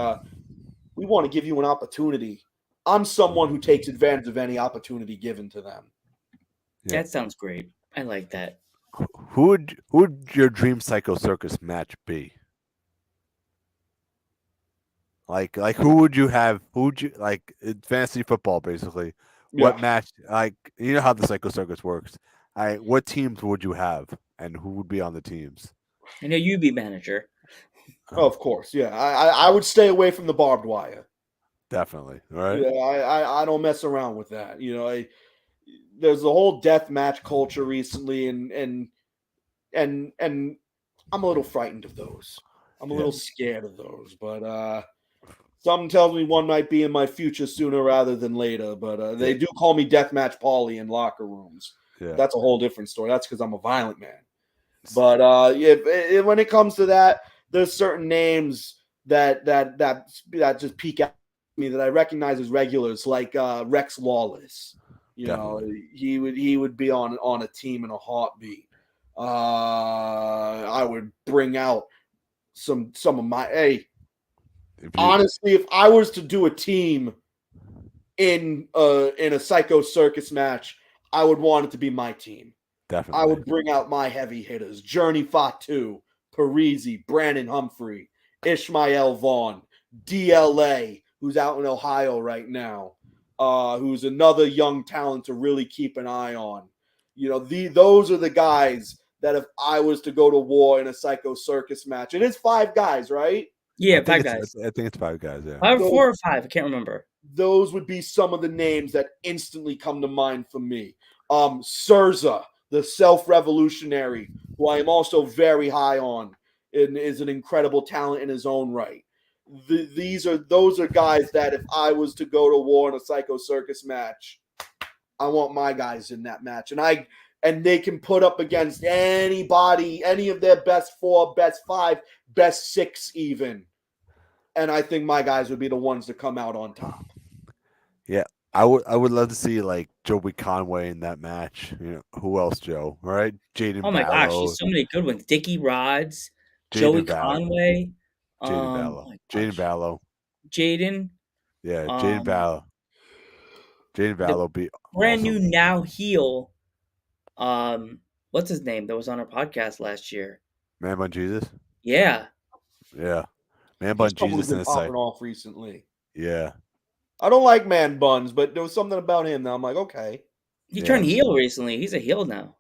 we want to give you an opportunity. I'm someone who takes advantage of any opportunity given to them. Yeah. That sounds great. I like that. Who would your dream Psycho Circus match be? Like who would you have? Who would you like? Fantasy football, basically. Yeah. What match? Like, you know how the Psycho Circus works. What teams would you have, and who would be on the teams? I know you'd be manager. Oh, of course, yeah. I would stay away from the barbed wire. Definitely, all right. Yeah, I don't mess around with that. There's a whole death match culture recently, and I'm a little frightened of those. I'm a little scared of those, but something tells me one might be in my future sooner rather than later. But they do call me Deathmatch Paulie in locker rooms. Yeah. That's a whole different story. That's because I'm a violent man. But when it comes to that, there's certain names that just peek out me that I recognize as regulars, like Rex Lawless. You know, he would be on a team in a heartbeat. I would bring out some of my honestly, if I was to do a team in a Psycho Circus match, I would want it to be my team. Definitely. I would bring out my heavy hitters: Journey Fatu, Parisi, Brandon Humphrey, Ishmael Vaughn, DLA, who's out in Ohio right now, who's another young talent to really keep an eye on. You know, those are the guys that if I was to go to war in a Psycho Circus match, it is 5 guys, right? Yeah, 5 guys. I think it's 5 guys. Yeah, 4 or 5. I can't remember. Those would be some of the names that instantly come to mind for me. Surza, the self-revolutionary, who I am also very high on, and is an incredible talent in his own right. Those are guys that if I was to go to war in a Psycho Circus match, I want my guys in that match, and they can put up against anybody, any of their best 4, best 5, best 6 even. And I think my guys would be the ones to come out on top. Yeah, I would love to see like Joey Conway in that match. You know, who else, Joe? All right, Jaden. Oh my gosh, Ballo, there's so many good ones. Dickie Rods, Jaden Joey Ballo. Conway, Jaden Ballo. Jaden Ballo. Jaden. Yeah, Jaden Ballo. Jaden Ballo be brand awesome. new now heel. What's his name that was on our podcast last year? Man Bun Jesus. Yeah. Yeah. Man Bun Jesus been in the popping site. off recently. Yeah. I don't like man buns, but there was something about him that I'm like, okay. He turned heel recently. He's a heel now.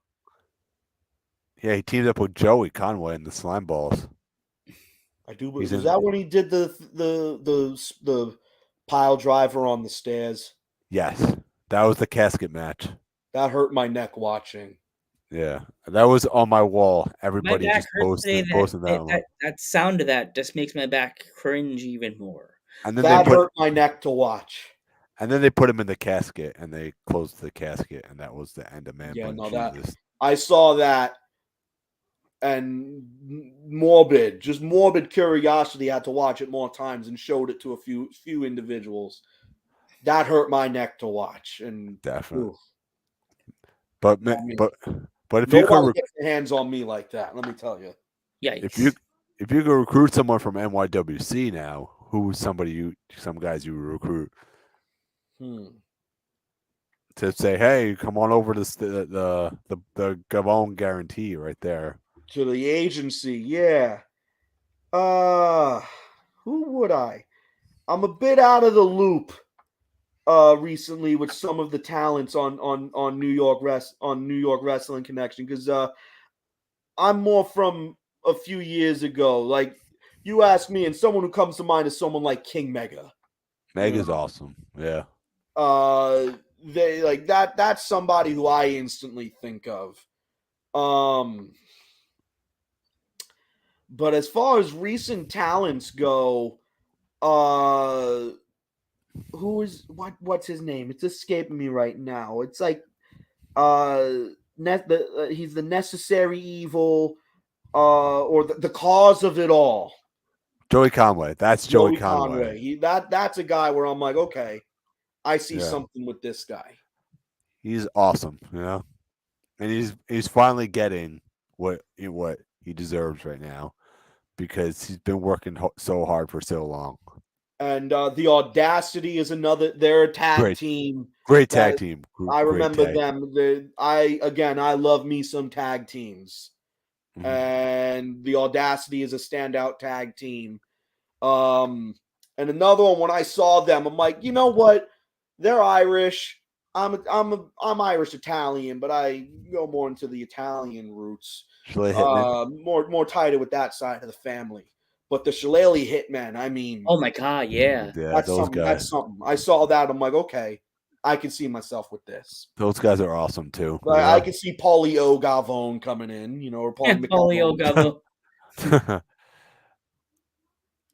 Yeah, he teamed up with Joey Conway in the Slime Balls. I do. Was that when he did the pile driver on the stairs? Yes, that was the casket match. That hurt my neck watching. Yeah, that was on my wall. Everybody my back just posting that sound of that just makes my back cringe even more. And then that hurt my neck to watch. And then they put him in the casket, and they closed the casket, and that was the end of Man Bun Jesus. I saw that, and morbid curiosity had to watch it more times and showed it to a few individuals. That hurt my neck to watch, and definitely. Oof. But if you could get your hands on me like that, let me tell you. Yikes. If you could recruit someone from NYWC now, who's some guys you would recruit to say, hey, come on over to the gavone guarantee right there to the agency? Yeah. Who would I? I'm a bit out of the loop recently with some of the talents on New York Wrestling Connection, because I'm more from a few years ago. Like, you ask me, and someone who comes to mind is someone like King Mega. Mega's awesome. Yeah. They like that's somebody who I instantly think of. But as far as recent talents go, what's his name? It's escaping me right now. It's like he's the necessary evil, or the cause of it all. Joey Conway. That's Joey Conway. That's a guy where I'm like, okay, I see something with this guy. He's awesome, you know, and he's finally getting what he deserves right now, because he's been working so hard for so long. And the Audacity is they're a tag team. Great tag team. I remember them. I love me some tag teams. Mm-hmm. And the Audacity is a standout tag team. And another one, when I saw them, I'm like, you know what? They're Irish. I'm Irish Italian, but I go more into the Italian roots. More tighter with that side of the family. But the Shillelagh Hitmen, I mean, oh my god, yeah, that's something. That's something. I saw that. I'm like, okay, I can see myself with this. Those guys are awesome too. I can see Paulie O. Gavone coming in, you know, or Paulie O. Gavone.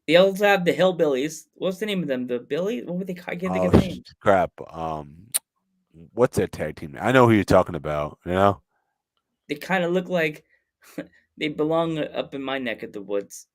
They also have the Hillbillies. What's the name of them? The Billy? What were they? I can't think of the name. Crap. What's their tag team? I know who you're talking about. You know, they kind of look like they belong up in my neck of the woods.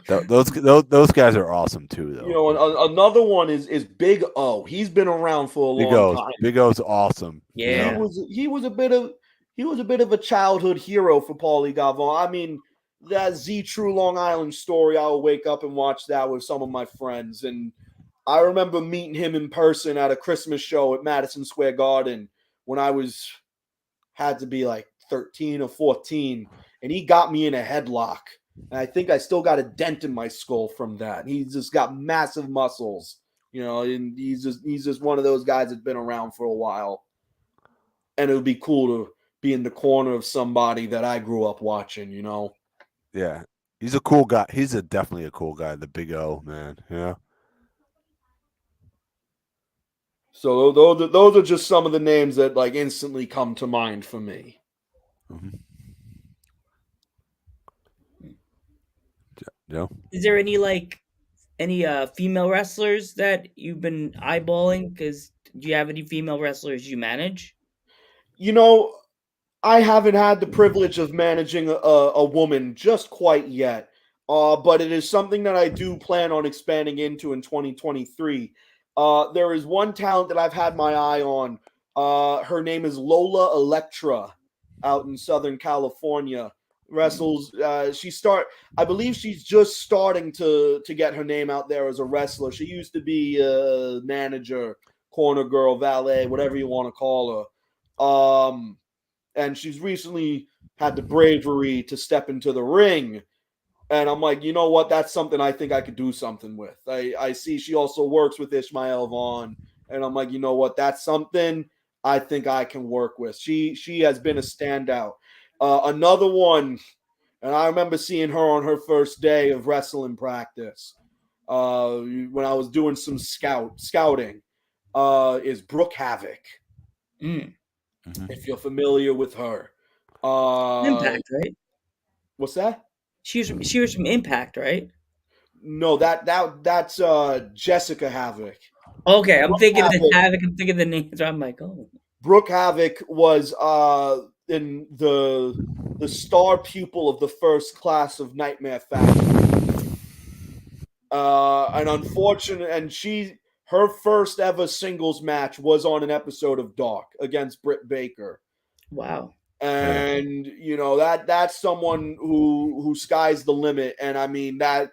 Those guys are awesome too, though. You know, another one is Big O. He's been around for a long time. Big O's awesome. Yeah. He was a bit of a childhood hero for Paulie Gavone. I mean, that Z True Long Island story, I would wake up and watch that with some of my friends. And I remember meeting him in person at a Christmas show at Madison Square Garden when I had to be like 13 or 14. And he got me in a headlock. And I think I still got a dent in my skull from that. He's just got massive muscles, you know, and he's just one of those guys that's been around for a while. And it would be cool to be in the corner of somebody that I grew up watching, you know. Yeah. He's a cool guy. He's definitely a cool guy, the Big O, man. Yeah. So those are just some of the names that like instantly come to mind for me. Mm-hmm. Yeah. Is there any female wrestlers that you've been eyeballing? Because do you have any female wrestlers you manage? You know, I haven't had the privilege of managing a woman just quite yet, but it is something that I do plan on expanding into in 2023. There is one talent that I've had my eye on. Her name is Lola Electra out in Southern California. Wrestles. I believe she's just starting to get her name out there as a wrestler. She used to be a manager, corner girl, valet, whatever you want to call her. And she's recently had the bravery to step into the ring. And I'm like, you know what? That's something I think I could do something with. I see she also works with Ishmael Vaughn. And I'm like, you know what? That's something I think I can work with. She has been a standout. Another one, and I remember seeing her on her first day of wrestling practice when I was doing some scouting, is Brooke Havoc. Mm-hmm. If you're familiar with her. Impact, right? What's that? She was from Impact, right? No, that's Jessica Havoc. Okay, I'm thinking the Havoc. I'm thinking the names. I'm like, oh. Brooke Havoc was in the star pupil of the first class of Nightmare Factory. And unfortunate, and her first ever singles match was on an episode of Dark against Britt Baker. Wow. And you know that's someone who sky's the limit. And I mean that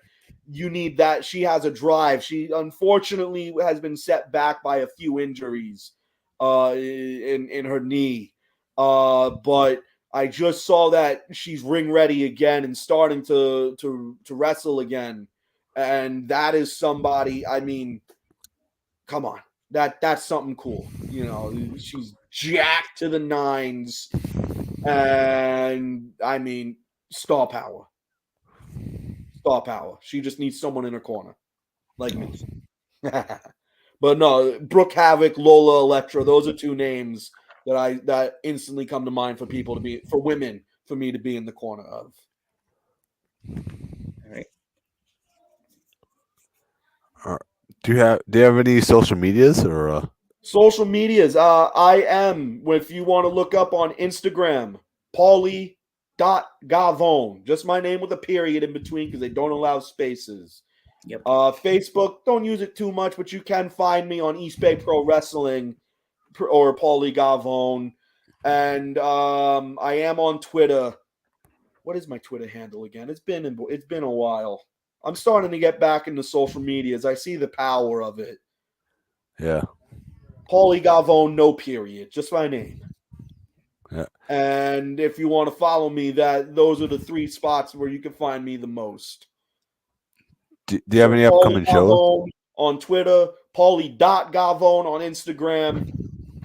you need that. She has a drive. She unfortunately has been set back by a few injuries in her knee. But I just saw that she's ring ready again and starting to wrestle again. And that is somebody, I mean, come on. That's something cool. You know, she's jacked to the nines. And I mean, star power. Star power. She just needs someone in her corner. Like me. But no, Brooke Havoc, Lola Electra, those are two names that instantly come to mind for women, for me to be in the corner of. All right. Do you have any social medias or Social medias? I am, if you want to look up on Instagram, Paulie.gavone. Just my name with a period in between because they don't allow spaces. Yep. Facebook, don't use it too much, but you can find me on East Bay Pro Wrestling or Paulie Gavone. And I am on Twitter. What is my Twitter handle again? It's been a while. I'm starting to get back into social medias. I see the power of it. Yeah. Paulie Gavone, no period, just my name. Yeah. And if you want to follow me, those are the three spots where you can find me the most. Do you have any upcoming shows? On Twitter, Paulie.Gavone on Instagram,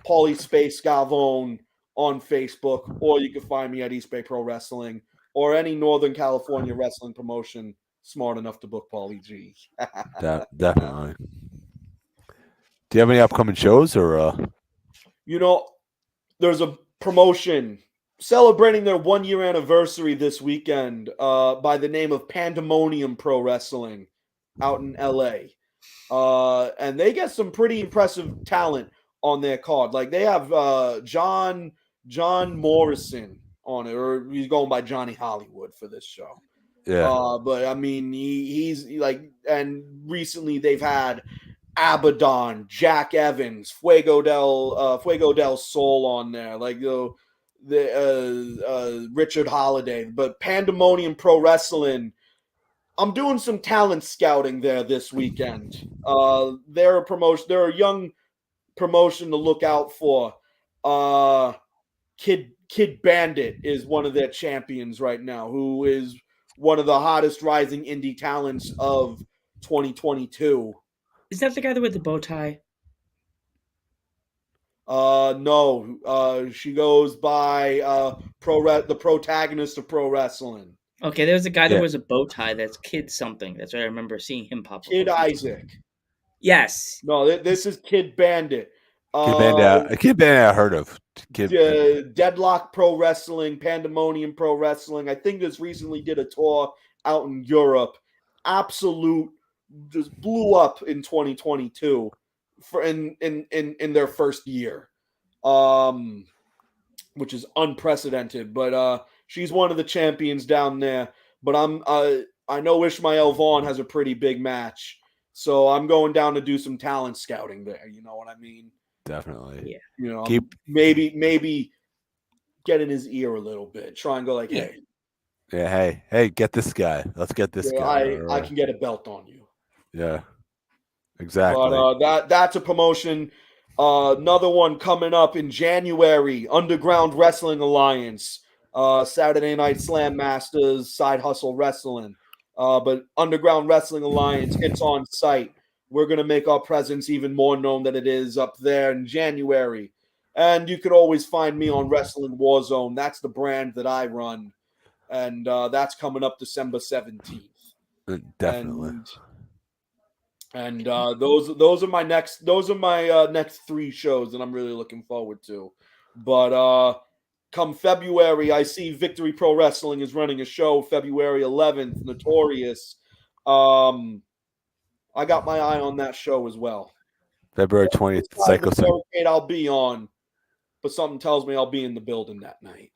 Paulie Space Gavone on Facebook, or you can find me at East Bay Pro Wrestling or any Northern California wrestling promotion smart enough to book Paulie G. Definitely. Do you have any upcoming shows or You know, there's a promotion celebrating their 1-year anniversary this weekend by the name of Pandemonium Pro Wrestling out in LA. And they get some pretty impressive talent on their card. Like they have John Morrison on it, or he's going by Johnny Hollywood for this show. Yeah. But I mean, he's like, and recently they've had Abaddon, Jack Evans, Fuego del Sol on there, like the Richard Holiday. But Pandemonium Pro Wrestling, I'm doing some talent scouting there this weekend. They're a promotion. They're a young promotion to look out for. Kid Bandit is one of their champions right now, who is one of the hottest rising indie talents of 2022. Is that the guy with the bow tie? No. She goes by the protagonist of pro wrestling. Okay, there's a guy that wears a bow tie. That's Kid something. That's what I remember seeing him pop up. Kid Isaac. Yes. No, this is Kid Bandit. Kid Bandit I heard of. Deadlock Pro Wrestling, Pandemonium Pro Wrestling. I think this recently did a tour out in Europe. Absolute, just blew up in 2022 for in their first year, which is unprecedented. But she's one of the champions down there. But I know Ishmael Vaughn has a pretty big match, so I'm going down to do some talent scouting there. You know what I mean? Definitely. Yeah. You know, maybe get in his ear a little bit. Try and go like, hey. Yeah, hey, get this guy. Let's get this guy. I can get a belt on you. Yeah. Exactly. But that's a promotion. Another one coming up in January, Underground Wrestling Alliance. Saturday Night Slam Masters, Side Hustle Wrestling. But Underground Wrestling Alliance, it's on site. We're going to make our presence even more known than it is up there in January. And you could always find me on Wrestling Warzone. That's the brand that I run. And that's coming up December 17th. Definitely. And those are my next next 3 shows that I'm really looking forward to. But come February, I see Victory Pro Wrestling is running a show February 11th, Notorious. I got my eye on that show as well. February 20th, Psycho. I'll be on, but something tells me I'll be in the building that night.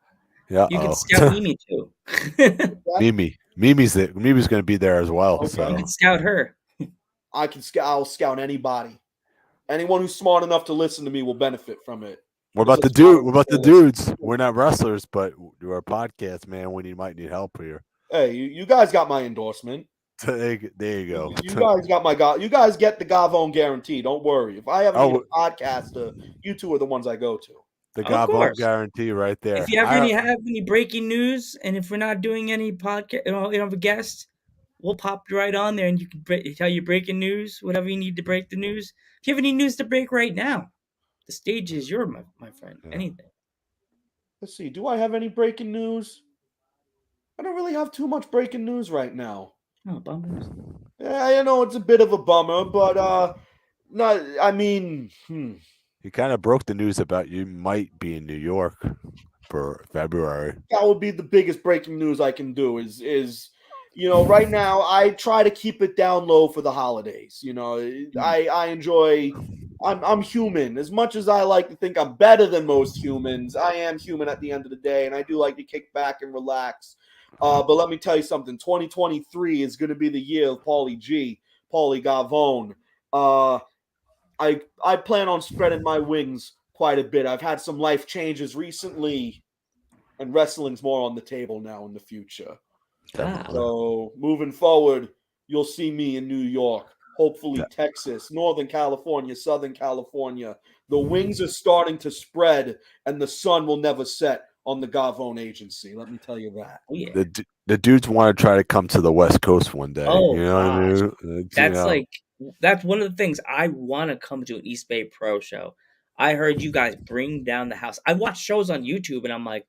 Yeah, you can scout Mimi too. Mimi's going to be there as well. Okay. So you can scout her. I'll scout anybody. Anyone who's smart enough to listen to me will benefit from it. What about the dudes? We're not wrestlers, but we're a podcast, man. When you might need help here. Hey, you guys got my endorsement. There you go. You guys got you guys get the gavone guarantee. Don't worry. If I ever need a podcaster, you two are the ones I go to. The gavone guarantee right there. If you have any breaking news, and if we're not doing any podcast, you have a guest, we'll pop right on there, and you can tell your breaking news, whatever you need to break the news. If you have any news to break right now, the stage is yours, my friend. Yeah. Anything. Let's see. Do I have any breaking news? I don't really have too much breaking news right now. Oh, bummer. Yeah, I know it's a bit of a bummer, but no, I mean, You kind of broke the news about you might be in New York for February. That would be the biggest breaking news I can do is right now I try to keep it down low for the holidays. I enjoy I'm human. As much as I like to think I'm better than most humans, I am human at the end of the day, and I do like to kick back and relax. But let me tell you something. 2023 is going to be the year of Paulie Gavone. I plan on spreading my wings quite a bit. I've had some life changes recently, and wrestling's more on the table now in the future. So moving forward, you'll see me in New York, hopefully Texas, Northern California, Southern California. The wings are starting to spread, and the sun will never set on the Gavone agency. Let me tell you that. Oh, yeah. The dudes want to try to come to the West Coast one day. Oh, you know what I mean? That's one of the things I want to come to an East Bay Pro show. I heard you guys bring down the house. I watch shows on YouTube, and I'm like,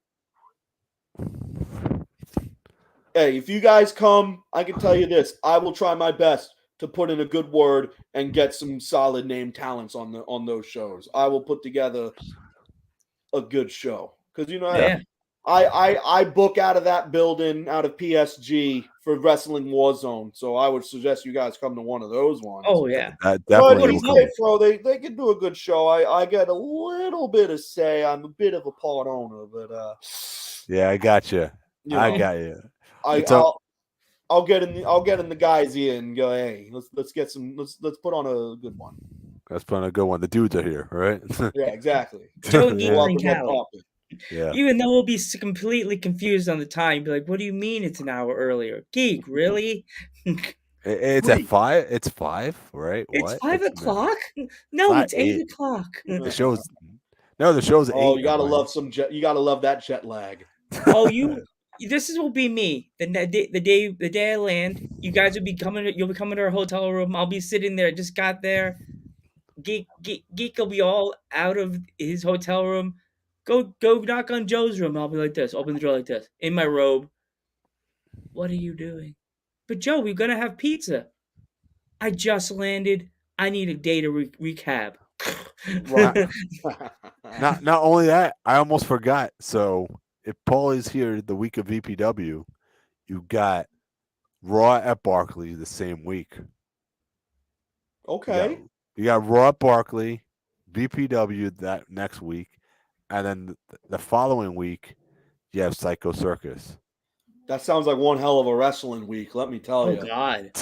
hey, if you guys come, I can tell you this. I will try my best to put in a good word and get some solid name talents on those shows. I will put together a good show. Because, I book out of that building, out of PSG for Wrestling Warzone. So I would suggest you guys come to one of those ones. Oh, yeah. Definitely. They can do a good show. I get a little bit of say. I'm a bit of a part owner, but yeah, I got you. I got you. I'll get in the guys here and go, hey, let's put on a good one. That's put on a good one. The dudes are here, right? Yeah, exactly. Joe Yeah. Geek Go out and and get Callie. popping. Yeah. Even though we'll be completely confused on the time, be like, "What do you mean it's an hour earlier?" Geek, really? It's at 5. It's 5, right? It's What? 5 o'clock? No, not it's 8 8. o'clock. The show's the show's 8. Oh, you gotta Ryan. love you gotta love that jet lag. Oh, this will be me. The day I land, you guys will be coming. You'll be coming to our hotel room. I'll be sitting there. Just got there. Geek will be all out of his hotel room. Go knock on Joe's room. I'll be like this. Open the door like this. In my robe. What are you doing? But Joe, we're gonna have pizza. I just landed. I need a day to recap. Right. Not only that, I almost forgot. So if Paulie's here the week of VPW, you got Raw at Barkley the same week. Okay. You got Raw at Barkley, VPW that next week, and then the following week you have Psycho Circus. That sounds like one hell of a wrestling week, let me tell Oh you. God.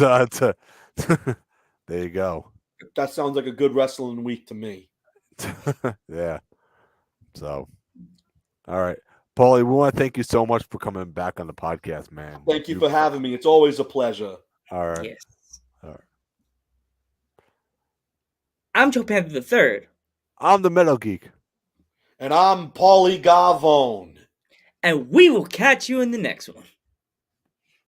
There you go. That sounds like a good wrestling week to me. Yeah. So, all right. Paulie, we want to thank you so much for coming back on the podcast, man. Thank you for having me. It's always a pleasure. All right. Yes. All right. I'm Joe Panther the Third. I'm the Metal Geek. And I'm Paulie Gavone. And we will catch you in the next one.